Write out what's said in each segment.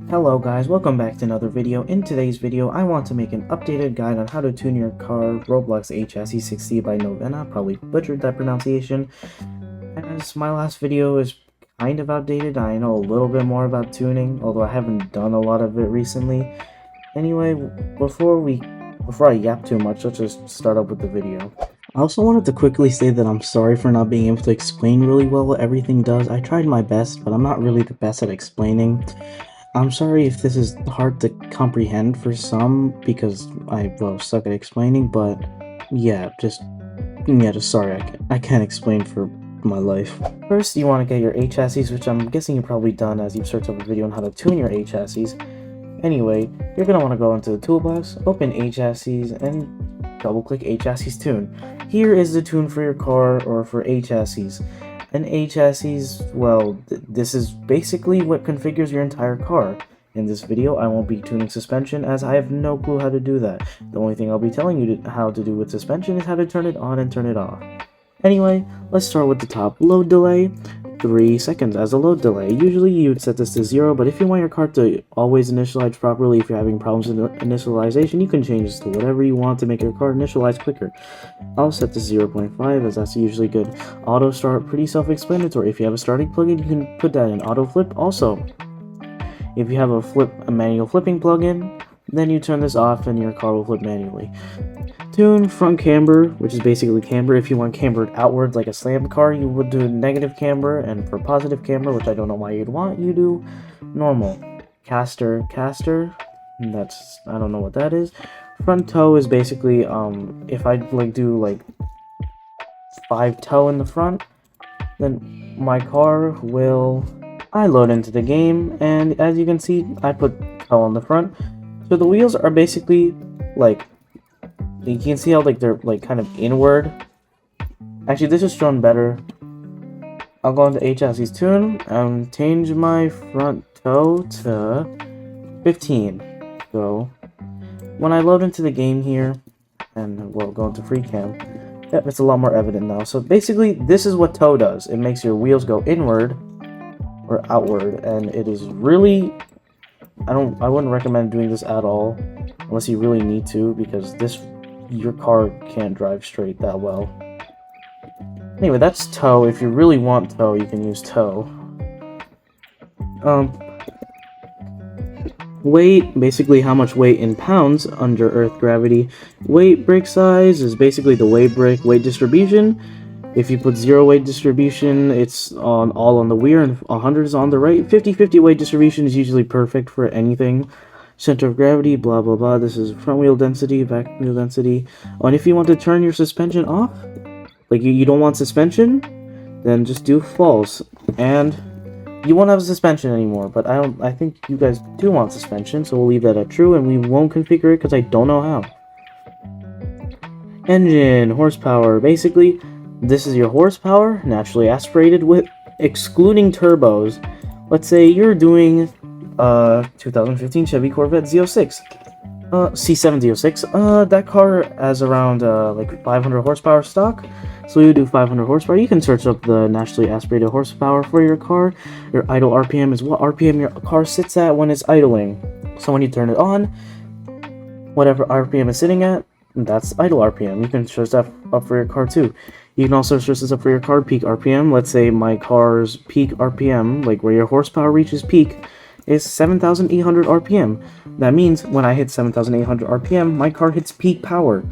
Hello guys, welcome back to another video. In today's video, I want to make an updated guide on how to tune your car Roblox HSE60 by Novena. Probably butchered that pronunciation. As my last video is kind of outdated, I know a little bit more about tuning, although I haven't done a lot of it recently. Anyway, before I yap too much, let's just start up with the video. I also wanted to quickly say that I'm sorry for not being able to explain really well what everything does. I tried my best, but I'm not really the best at explaining. I'm sorry if this is hard to comprehend for some, because I suck at explaining, but yeah, just sorry, I can't explain for my life. First, you want to get your HSEs, which I'm guessing you've probably done as you've searched up a video on how to tune your HSEs. Anyway, you're going to want to go into the toolbox, open HSEs, and double-click HSEs Tune. Here is the tune for your car, or for HSEs. And HSEs, well, this is basically what configures your entire car. In this video, I won't be tuning suspension, as I have no clue how to do that. The only thing I'll be telling you how to do with suspension is how to turn it on and turn it off. Anyway, let's start with the top. Load delay, 3 seconds as a load delay. Usually you would set this to 0, but if you want your car to always initialize properly, if you're having problems with initialization, you can change this to whatever you want to make your car initialize quicker. I'll set this 0.5 as that's usually good. Auto start, pretty self-explanatory. If you have a starting plugin, you can put that in auto flip. Also, if you have a manual flipping plugin, then you turn this off and your car will flip manually. Tune front camber, which is basically camber. If you want cambered outwards like a slammed car, you would do negative camber, and for positive camber, which I don't know why you'd want, you do normal. Caster, that's, I don't know what that is. Front toe is basically, if I do 5 toe in the front, then my car will, I load into the game, and as you can see, I put toe on the front. So the wheels are basically you can see how they're kind of inward. Actually, this is shown better. I'll go into HSE's tune and change my front toe to 15. So when I load into the game here, and we'll go into free cam, yep, it's a lot more evident now. So basically, this is what toe does. It makes your wheels go inward or outward, and it is really, I wouldn't recommend doing this at all unless you really need to, because your car can't drive straight that well. Anyway, that's toe. If you really want toe, you can use toe. Weight, basically how much weight in pounds under Earth gravity. Weight brake size is basically the weight distribution. If you put 0 weight distribution, it's all on the rear, and 100 is on the right. 50-50 weight distribution is usually perfect for anything. Center of gravity, blah blah blah. This is front wheel density, back wheel density. Oh, and if you want to turn your suspension off, like you don't want suspension, then just do false, and you won't have suspension anymore. But I think you guys do want suspension, so we'll leave that at true, and we won't configure it because I don't know how. Engine horsepower, basically this is your horsepower, naturally aspirated, with excluding turbos. Let's say you're doing 2015 Chevy Corvette Z06, C7 Z06. That car has around 500 horsepower stock, so you do 500 horsepower. You can search up the naturally aspirated horsepower for your car. Your idle RPM is what RPM your car sits at when it's idling. So when you turn it on, whatever RPM is sitting at, that's idle RPM. You can search that up for your car too. You can also search this up for your car peak RPM. Let's say my car's peak RPM, like where your horsepower reaches peak, is 7,800 RPM. That means when I hit 7,800 RPM, my car hits peak power.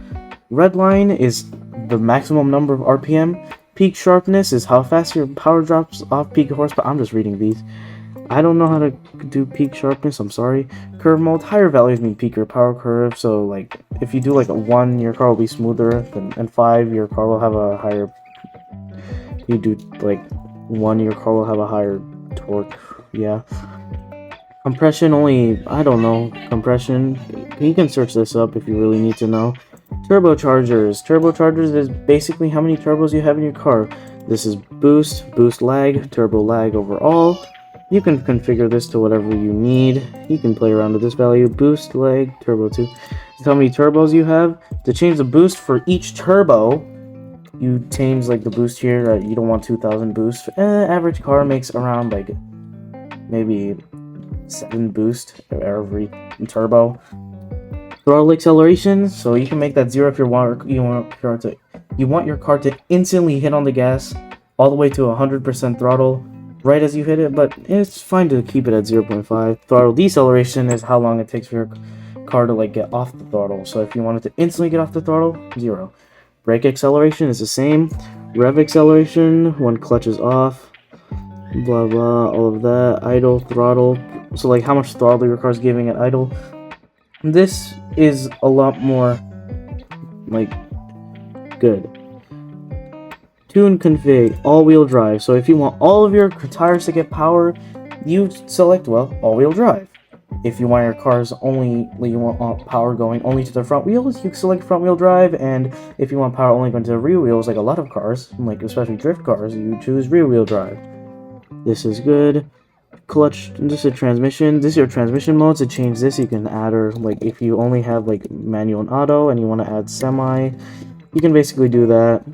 Red line is the maximum number of RPM. Peak sharpness is how fast your power drops off peak horsepower. I'm just reading these. I don't know how to do peak sharpness, I'm sorry. Curve mode, higher values mean peak or power curve. So if you do a 1, your car will be smoother, and 5, your car will have a higher, you do 1, your car will have a higher torque. Yeah. Compression only, I don't know, compression, you can search this up if you really need to know. Turbochargers is basically how many turbos you have in your car. This is boost lag, turbo lag overall. You can configure this to whatever you need. You can play around with this value, boost lag, turbo 2. How many turbos you have. To change the boost for each turbo, you change the boost here. You don't want 2,000 boost. Average car makes around maybe 7 boost every turbo. Throttle acceleration, so you can make that 0 if you want your car to instantly hit on the gas all the way to 100% throttle right as you hit it, but it's fine to keep it at 0.5. Throttle deceleration is how long it takes for your car to like get off the throttle. So if you want it to instantly get off the throttle, 0. Brake acceleration is the same. Rev acceleration when clutch is off, blah blah, all of that. Idle, throttle, so like how much throttle your car's giving at idle. This is a lot more like good. Tune config, all-wheel drive. So if you want all of your tires to get power, you select, well, all-wheel drive. If you want your cars only, you want power going only to the front wheels, you select front-wheel drive. And if you want power only going to the rear wheels, like a lot of cars, like especially drift cars, you choose rear-wheel drive. This is good. Clutch, this is a transmission. This is your transmission mode. To change this, you can add, or like if you only have like manual and auto and you want to add semi, you can basically do that.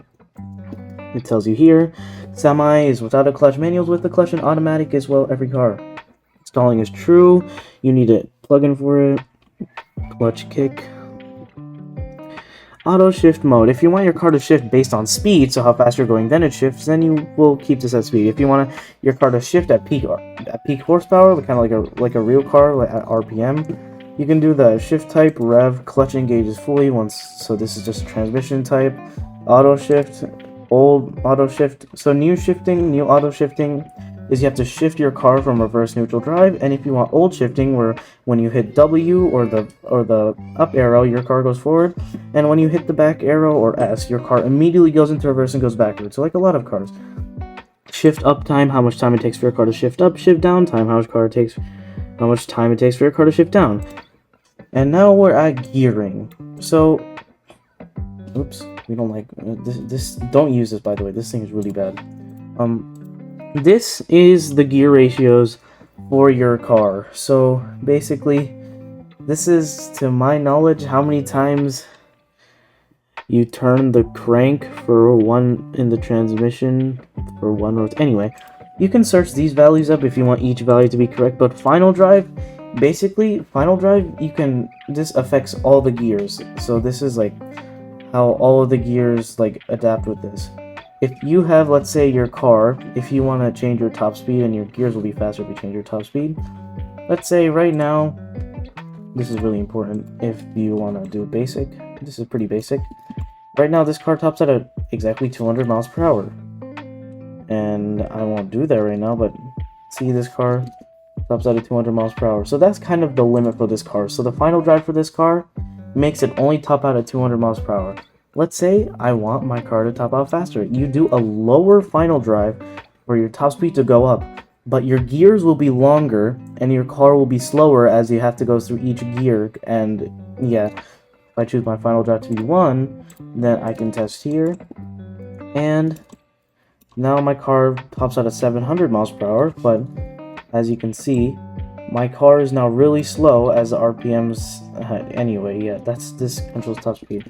It tells you here. Semi is without a clutch, manuals with the clutch, and automatic is, well, every car. Stalling is true. You need a plug-in for it. Clutch kick. Auto shift mode. If you want your car to shift based on speed, so how fast you're going, then it shifts, then you will keep this at speed. If you want your car to shift at peak horsepower, kind of like a real car, like at RPM, you can do the shift type, rev, clutch engages fully once. So this is just transmission type. Auto shift, old auto shift. So new auto shifting is you have to shift your car from reverse neutral drive, and if you want old shifting, where when you hit W or the up arrow, your car goes forward, and when you hit the back arrow or S, your car immediately goes into reverse and goes backwards. So like a lot of cars. Shift up time, how much time it takes for your car to shift up. Shift down time, how much time it takes for your car to shift down. And now we're at gearing. So, oops, we don't like this. Don't use this, by the way. This thing is really bad. This is the gear ratios for your car. So basically, this is, to my knowledge, how many times you turn the crank for one in the transmission for one road. Anyway, you can search these values up if you want each value to be correct, but final drive, basically, final drive, this affects all the gears. So this is like how all of the gears like adapt with this. If you have, let's say, your car, if you want to change your top speed, and your gears will be faster if you change your top speed. Let's say right now, this is really important if you want to do basic. This is pretty basic. Right now, this car tops out at exactly 200 miles per hour. And I won't do that right now, but see, this car tops out at 200 miles per hour. So that's kind of the limit for this car. So the final drive for this car makes it only top out at 200 miles per hour. Let's say I want my car to top out faster. You do a lower final drive for your top speed to go up, but your gears will be longer and your car will be slower as you have to go through each gear. And yeah, if I choose my final drive to be 1, then I can test here. And now my car tops out at 700 miles per hour, but as you can see, my car is now really slow as the RPMs. Anyway, yeah, this controls top speed.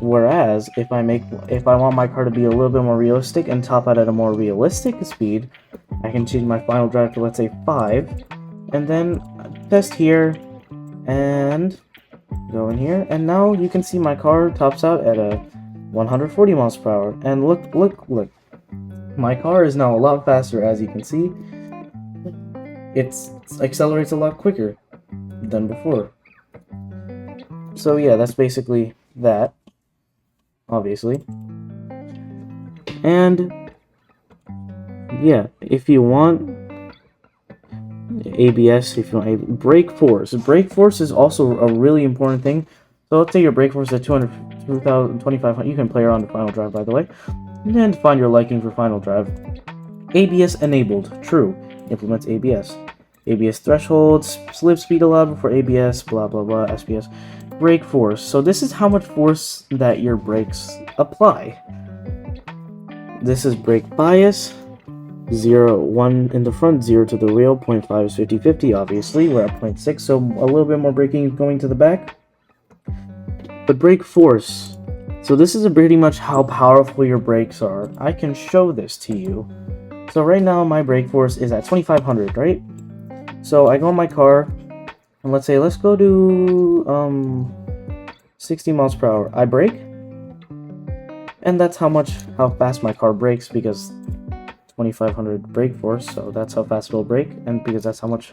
Whereas, if I want my car to be a little bit more realistic and top out at a more realistic speed, I can change my final drive to, let's say, 5, and then test here, and go in here, and now you can see my car tops out at a 140 miles per hour, and look, my car is now a lot faster, as you can see. It accelerates a lot quicker than before. So yeah, that's basically that. Obviously. And yeah, if you want ABS, if you want brake force is also a really important thing. So let's say your brake force is at 200, 2000, 2500. You can play around the final drive, by the way, and then find your liking for final drive. ABS enabled, true. Implements ABS. ABS thresholds, slip speed allowed for ABS, blah blah blah, SPS. Brake force. So this is how much force that your brakes apply. This is brake bias. 0, 1 in the front, 0 to the rear, 0.5 is 50-50, obviously. We're at 0.6, so a little bit more braking is going to the back. But brake force. So this is pretty much how powerful your brakes are. I can show this to you. So right now my brake force is at 2500, right? So I go in my car, and let's go to 60 miles per hour. I brake, and that's how fast my car brakes, because 2500 brake force, so that's how fast it'll brake, and because that's how much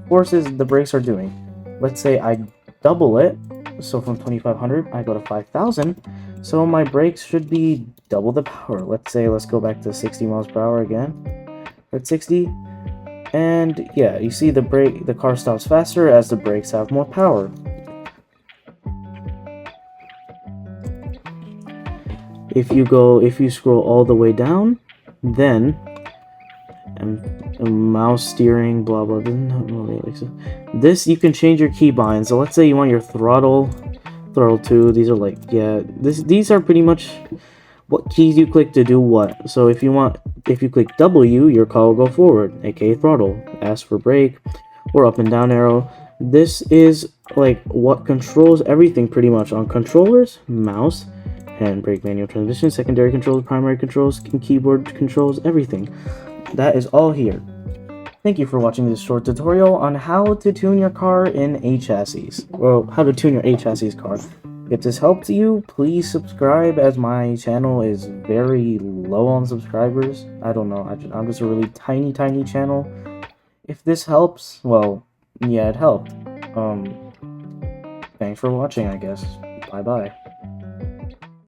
forces the brakes are doing. Let's say I double it, so from 2500 I go to 5000, so my brakes should be double the power. Let's go back to 60 miles per hour again. At 60, and yeah, you see the car stops faster as the brakes have more power. If you scroll all the way down, then mouse steering, blah blah. This you can change your keybinds. So let's say you want your throttle 2. These are these are pretty much what keys you click to do what. So if you click W, your car will go forward, aka throttle. Ask for brake or up and down arrow. This is what controls everything pretty much on controllers: mouse, handbrake, manual transmission, secondary controls, primary controls, and keyboard controls, everything. That is all here. Thank you for watching this short tutorial on how to tune your car in A-chassis. Well, how to tune your A-chassis car. If this helped you, please subscribe, as my channel is very low on subscribers. I don't know, I'm just a really tiny channel. If this helps, well, yeah, it helped. Thanks for watching, I guess. Bye-bye.